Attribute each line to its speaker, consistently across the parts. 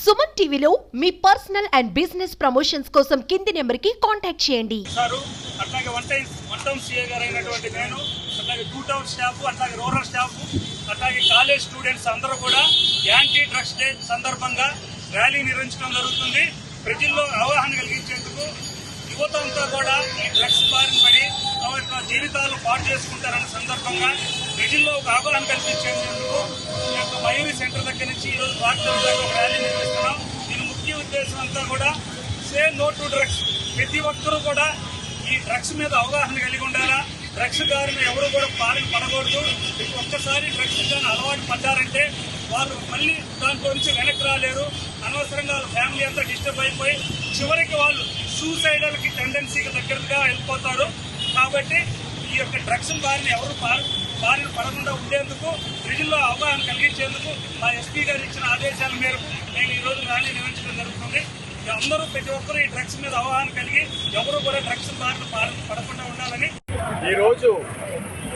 Speaker 1: సుమన్ టీవీలో మీ personal and business promotions కోసం కింది నెంబర్కి కాంటాక్ట్ చేయండి.
Speaker 2: అట్లాగే వన్ టౌన్ సిఏ గారు అయినటువంటి నేను, అట్లాగే 2 టౌన్ స్టాఫ్, అట్లాగే రూరల్ స్టాఫ్, అట్లాగే కాలేజ్ స్టూడెంట్స్ అందరూ కూడా యాంటీ డ్రగ్స్ డే సందర్భంగా ర్యాలీ నిర్వహించడం జరుగుతుంది. ప్రజల్లో అవగాహన కలిగించేందుకు యువత అంతా కూడా ఈ డ్రగ్స్ బారిన పడి తమ జీవితాలు పాటు చేసుకుంటారన్న సందర్భంగా ప్రజల్లో ఒక అవగాహన కల్పించేందుకు ఈ యొక్క మయూరి సెంటర్ దగ్గర నుంచి ఈరోజు వాట్సాప్ దాకా ఒక ర్యాలీ నిర్వహిస్తున్నాం. దీని ముఖ్య ఉద్దేశం అంతా కూడా సే నో టు డ్రగ్స్. ప్రతి ఒక్కరూ కూడా ఈ డ్రగ్స్ మీద అవగాహన కలిగి ఉండాలా. డ్రగ్స్ గారిని ఎవరు కూడా పాలన పడకూడదు. ఒక్కసారి డ్రగ్స్ కానీ అలవాటు పడ్డారంటే వాళ్ళు మళ్ళీ దాంట్లో నుంచి వెనక్కి రాలేరు. అనవసరంగా వాళ్ళ ఫ్యామిలీ అంతా డిస్టర్బ్ అయిపోయి చివరికి వాళ్ళు సూసైడల్కి టెండెన్సీకి దగ్గరగా వెళ్ళిపోతారు. కాబట్టి ఈ యొక్క డ్రగ్స్ బారిన ఎవరు బారిన పడకుండా ఉండేందుకు ప్రజల్లో అవగాహన కలిగించేందుకు మా ఎస్పీ గారు ఇచ్చిన ఆదేశాల మేరకు నేను ఈరోజు ర్యాలీ నిర్వహించడం జరుగుతుంది. అందరూ ప్రతి ఒక్కరూ ఈ డ్రగ్స్ మీద అవగాహన కలిగి ఎవరు కూడా డ్రగ్స్ బారిన పడకుండా ఉండాలని
Speaker 3: ఈరోజు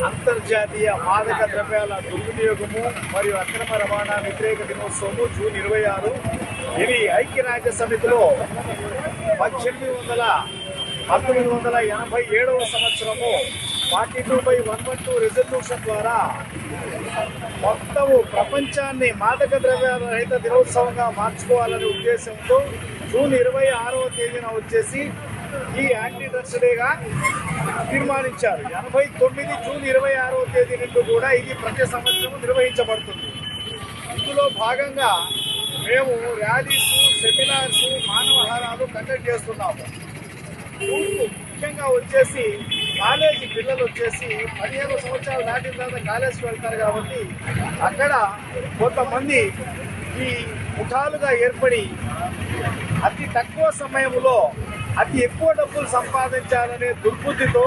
Speaker 3: అంతర్జాతీయ మాదక ద్రవ్యాల దుర్వినియోగము మరియు అక్రమ రవాణా వ్యతిరేక దినోత్సవము జూన్ 26. ఇది ఐక్యరాజ్య సమితిలో 1987వ సంవత్సరము 42/112 రెజల్యూషన్ ద్వారా మొత్తము ప్రపంచాన్ని మాదక ద్రవ్యాల రహిత దినోత్సవంగా మార్చుకోవాలనే ఉద్దేశంతో జూన్ 26వ తేదీన వచ్చేసి ఈ యాంటీ డ్రగ్స్ డేగా తీర్మానించారు. 89 జూన్ 26వ తేదీ నుండి కూడా ఇది ప్రతి సంవత్సరం నిర్వహించబడుతుంది. ఇందులో భాగంగా మేము ర్యాలీస్, సెమినార్స్, మానవహారాలు కండక్ట్ చేస్తున్నాము. ముఖ్యంగా వచ్చేసి కాలేజీ పిల్లలు వచ్చేసి 15 సంవత్సరాలు దాటిన తర్వాత కాలేజీకి వెళ్తారు కాబట్టి అక్కడ కొంతమంది ఈ ముఠాలుగా ఏర్పడి అతి తక్కువ సమయంలో అతి ఎక్కువ డబ్బులు సంపాదించాలనే దుర్బుద్ధితో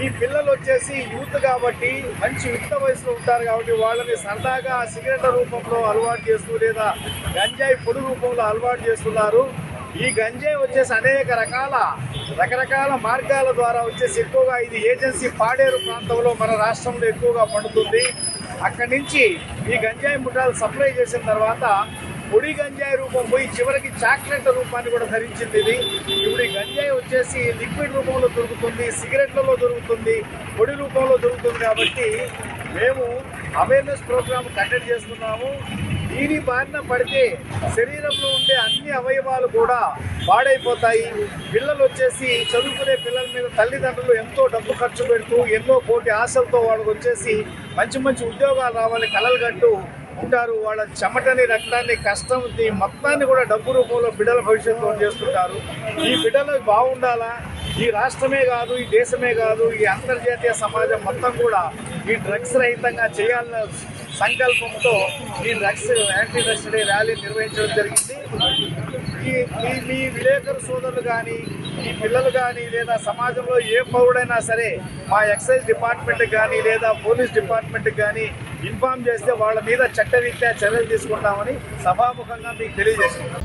Speaker 3: ఈ పిల్లలు వచ్చేసి యూత్ కాబట్టి మంచి యుక్త వయసులో ఉంటారు కాబట్టి వాళ్ళని సరదాగా సిగరెట్ల రూపంలో అలవాటు చేస్తూ లేదా గంజాయి పొడి రూపంలో అలవాటు చేస్తున్నారు. ఈ గంజాయి వచ్చేసి అనేక రకరకాల మార్గాల ద్వారా వచ్చేసి ఎక్కువగా ఇది ఏజెన్సీ పాడేరు ప్రాంతంలో మన రాష్ట్రంలో ఎక్కువగా పండుతుంది. అక్కడి నుంచి ఈ గంజాయి ముఠాలు సప్లై చేసిన తర్వాత పొడి గంజాయి రూపం పోయి చివరికి చాక్లెట్ల రూపాన్ని కూడా ధరించింది ఇది. ఇప్పుడు ఈ గంజాయి వచ్చేసి లిక్విడ్ రూపంలో దొరుకుతుంది, సిగరెట్లలో దొరుకుతుంది, పొడి రూపంలో దొరుకుతుంది. కాబట్టి మేము అవేర్నెస్ ప్రోగ్రామ్ కండక్ట్ చేస్తున్నాము. దీని బారిన పడితే శరీరంలో ఉండే అన్ని అవయవాలు కూడా పాడైపోతాయి. పిల్లలు వచ్చేసి చదువుకునే పిల్లల మీద తల్లిదండ్రులు ఎంతో డబ్బు ఖర్చు పెడుతూ ఎన్నో కోటి ఆశలతో వాళ్ళకి వచ్చేసి మంచి మంచి ఉద్యోగాలు రావాలి కలలు కట్టు ఉంటారు. వాళ్ళ చెమటని, రక్తాన్ని, కష్టాన్ని మొత్తాన్ని కూడా డబ్బు రూపంలో బిడ్డల భవిష్యత్తులో చేస్తుంటారు. ఈ బిడ్డలు బాగుండాలా, ఈ రాష్ట్రమే కాదు, ఈ దేశమే కాదు, ఈ అంతర్జాతీయ సమాజం మొత్తం కూడా ఈ డ్రగ్స్ రహితంగా చేయాలన్న సంకల్పంతో ఈ యాంటీ డ్రగ్స్ డే ర్యాలీ నిర్వహించడం జరిగింది. మీ విలేకరు సోదరులు కానీ, ఈ పిల్లలు కానీ లేదా సమాజంలో ఏ పౌరుడైనా సరే మా ఎక్సైజ్ డిపార్ట్మెంట్కి కానీ లేదా పోలీస్ డిపార్ట్మెంట్కి కానీ ఇన్ఫార్మ్ చేస్తే వాళ్ళ మీద చట్టరీత్యా చర్యలు తీసుకుంటామని సభాముఖంగా మీకు తెలియజేస్తున్నాం.